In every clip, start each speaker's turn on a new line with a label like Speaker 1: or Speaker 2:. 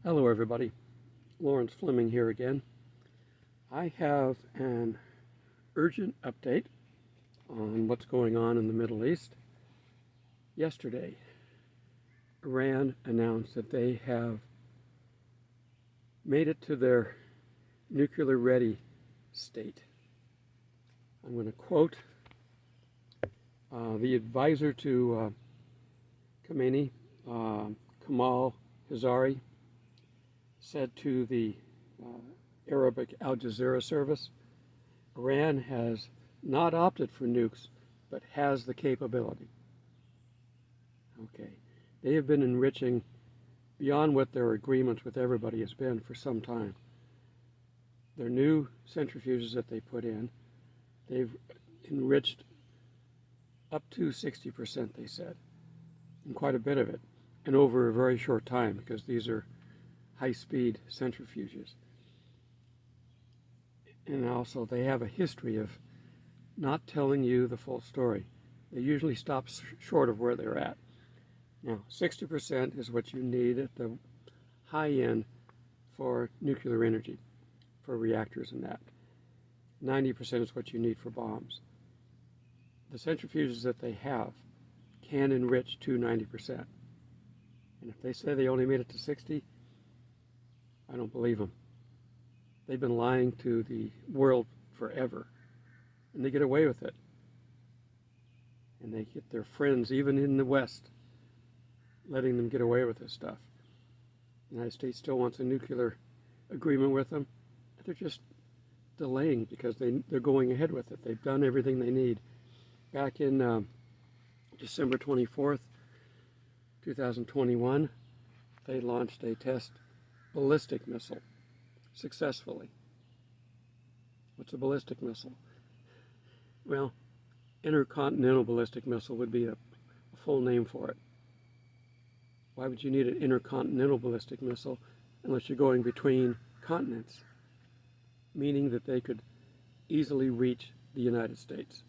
Speaker 1: Hello everybody, Lawrence Fleming here again. I have an urgent update on what's going on in the Middle East. Yesterday, Iran announced that they have made it to their nuclear ready state. I'm going to quote the advisor to Khamenei, Kamal Hazari, said to the Arabic Al Jazeera service, Iran has not opted for nukes, but has the capability. Okay, they have been enriching beyond what their agreements with everybody has been for some time. Their new centrifuges that they put in, they've enriched up to 60%, they said, and quite a bit of it, and over a very short time, because these are high-speed centrifuges. And also they have a history of not telling you the full story. They usually stop short of where they're at. Now, 60% is what you need at the high end for nuclear energy, for reactors and that. 90% is what you need for bombs. The centrifuges that they have can enrich to 90%. And if they say they only made it to 60, I don't believe them. They've been lying to the world forever, and they get away with it. And they get their friends, even in the West, letting them get away with this stuff. The United States still wants a nuclear agreement with them. They're just delaying because they're going ahead with it. They've done everything they need. Back in December 24th, 2021, they launched a test ballistic missile successfully. What's a ballistic missile? Well, intercontinental ballistic missile would be a full name for it. Why would you need an intercontinental ballistic missile unless you're going between continents? Meaning that they could easily reach the United States.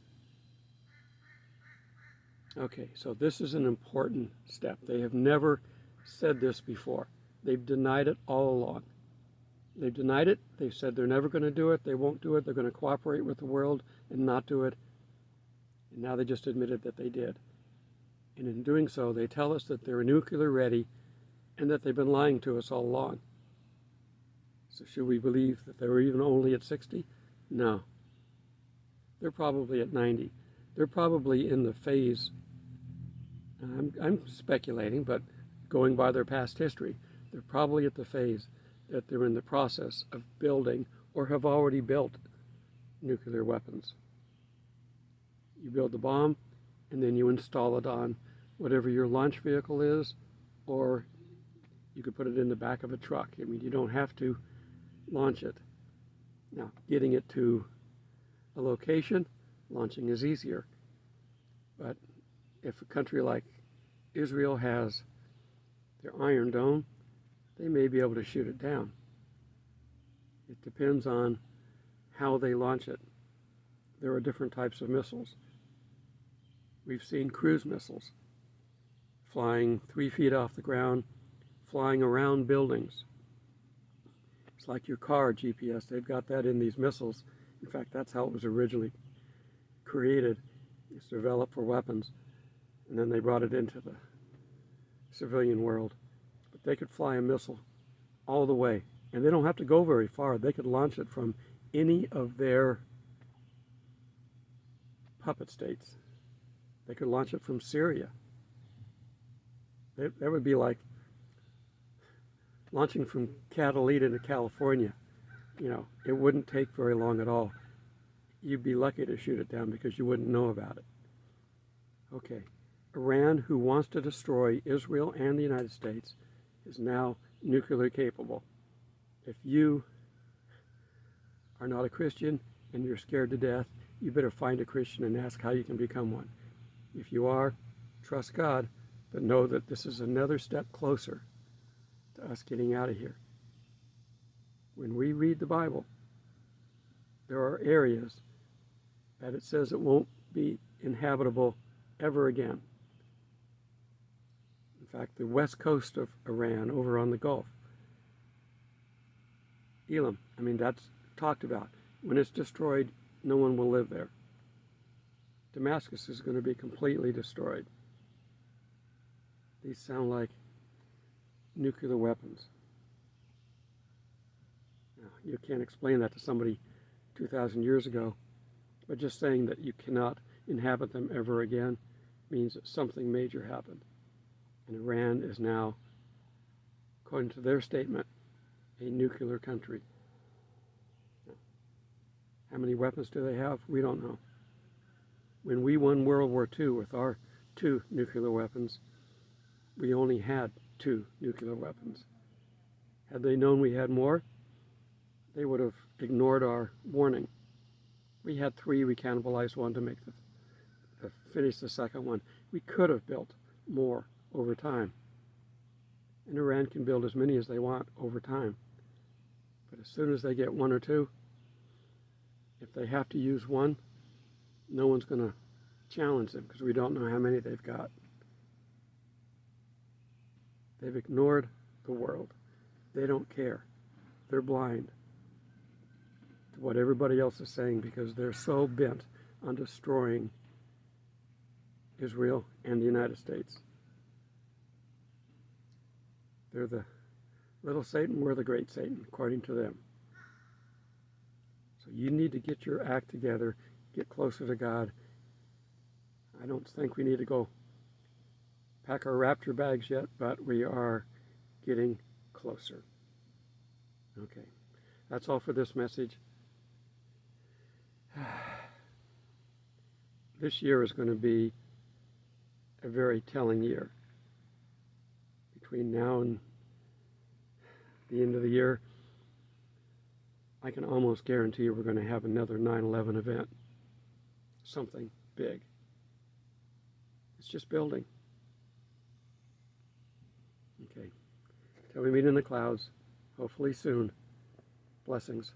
Speaker 1: Okay, so this is an important step. They have never said this before. They've denied it all along. They've denied it. They've said they're never going to do it. They won't do it. They're going to cooperate with the world and not do it. And now they just admitted that they did. And in doing so, they tell us that they're nuclear ready and that they've been lying to us all along. So should we believe that they were even only at 60? No. They're probably at 90. They're probably in the phase, I'm speculating, but going by their past history, they're probably at the phase that they're in the process of building or have already built nuclear weapons. You build the bomb and then you install it on whatever your launch vehicle is, or you could put it in the back of a truck. I mean, you don't have to launch it. Now, getting it to a location, launching is easier. But if a country like Israel has their Iron Dome, they may be able to shoot it down. It depends on how they launch it. There are different types of missiles. We've seen cruise missiles flying 3 feet off the ground, flying around buildings. It's like your car GPS. They've got that in these missiles. In fact, that's how it was originally created. It's developed for weapons, and then they brought it into the civilian world. But they could fly a missile all the way, and they don't have to go very far. They could launch it from any of their puppet states. They could launch it from Syria. That would be like launching from Catalina to California. You know, it wouldn't take very long at all. You'd be lucky to shoot it down because you wouldn't know about it. Okay, Iran, who wants to destroy Israel and the United States, is now nuclear capable. If you are not a Christian and you're scared to death, you better find a Christian and ask how you can become one. If you are, trust God, but know that this is another step closer to us getting out of here. When we read the Bible, there are areas that it says it won't be inhabitable ever again. In fact, the west coast of Iran, over on the Gulf, Elam. I mean, that's talked about. When it's destroyed, no one will live there. Damascus is going to be completely destroyed. These sound like nuclear weapons. Now, you can't explain that to somebody 2,000 years ago, but just saying that you cannot inhabit them ever again means that something major happened. And Iran is now, according to their statement, a nuclear country. How many weapons do they have? We don't know. When we won World War II with our 2 nuclear weapons, we only had 2 nuclear weapons. Had they known we had more, they would have ignored our warning. We had 3, we cannibalized 1 to make finish the second one. We could have built more over time. And Iran can build as many as they want over time. But as soon as they get 1 or 2, if they have to use 1, no one's going to challenge them because we don't know how many they've got. They've ignored the world. They don't care. They're blind to what everybody else is saying because they're so bent on destroying Israel and the United States. They're the little Satan, we're the great Satan, according to them. So you need to get your act together, get closer to God. I don't think we need to go pack our rapture bags yet, but we are getting closer. Okay, that's all for this message. This year is going to be a very telling year. Between now and the end of the year, I can almost guarantee you we're going to have another 9/11 event. Something big. It's just building. Okay. Till we meet in the clouds, hopefully soon. Blessings.